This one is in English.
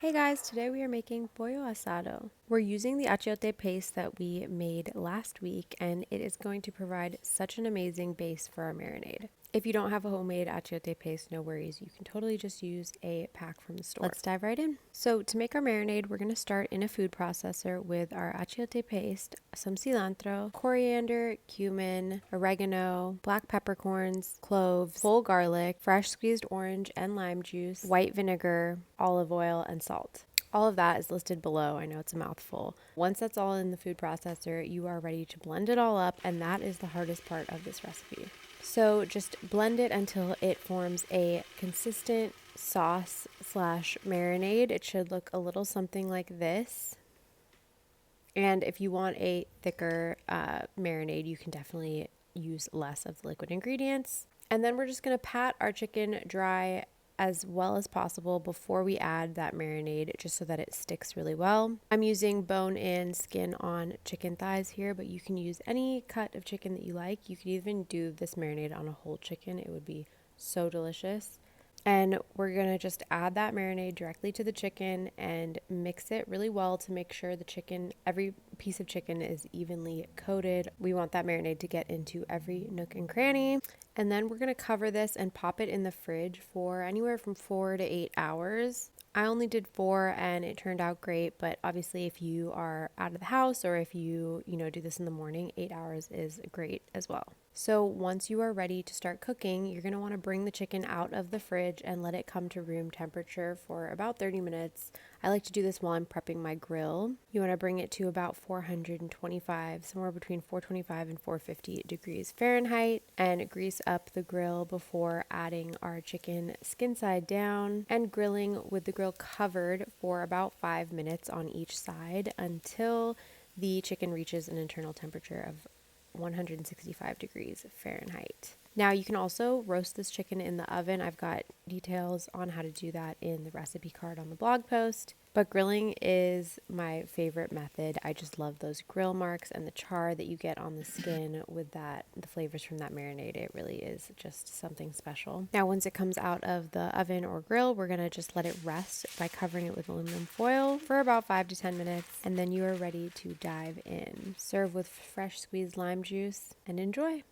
Hey guys, today we are making Pollo Asado. We're using the achiote paste that we made last week, and it is going to provide such an amazing base for our marinade. If you don't have a homemade achiote paste, no worries. You can totally just use a pack from the store. Let's dive right in. So to make our marinade, we're going to start in a food processor with our achiote paste, some cilantro, coriander, cumin, oregano, black peppercorns, cloves, whole garlic, fresh squeezed orange and lime juice, white vinegar, olive oil, and salt. All of that is listed below. I know it's a mouthful. Once that's all in the food processor, you are ready to blend it all up, and that is the hardest part of this recipe. So just blend it until it forms a consistent sauce slash marinade. It should look a little something like this. And if you want a thicker marinade, you can definitely use less of the liquid ingredients. And then we're just going to pat our chicken dry as well as possible before we add that marinade, just so that it sticks really well. I'm using bone-in, skin-on chicken thighs here, but you can use any cut of chicken that you like. You could even do this marinade on a whole chicken. It would be so delicious. And we're going to just add that marinade directly to the chicken and mix it really well to make sure the chicken, every piece of chicken is evenly coated. We want that marinade to get into every nook and cranny. And then we're going to cover this and pop it in the fridge for anywhere from 4 to 8 hours. I only did 4 and it turned out great, but obviously if you are out of the house or if you do this in the morning, 8 hours is great as well. So once you are ready to start cooking, you're going to want to bring the chicken out of the fridge and let it come to room temperature for about 30 minutes. I like to do this while I'm prepping my grill. You want to bring it to about 425, somewhere between 425 and 450 degrees Fahrenheit, and grease up the grill before adding our chicken skin side down and grilling with the grill covered for about 5 minutes on each side until the chicken reaches an internal temperature of 165 degrees Fahrenheit. Now you can also roast this chicken in the oven. I've got details on how to do that in the recipe card on the blog post. But grilling is my favorite method. I just love those grill marks and the char that you get on the skin with that, the flavors from that marinade. It really is just something special. Now once it comes out of the oven or grill, we're going to just let it rest by covering it with aluminum foil for about 5 to 10 minutes, and then you are ready to dive in. Serve with fresh squeezed lime juice and enjoy.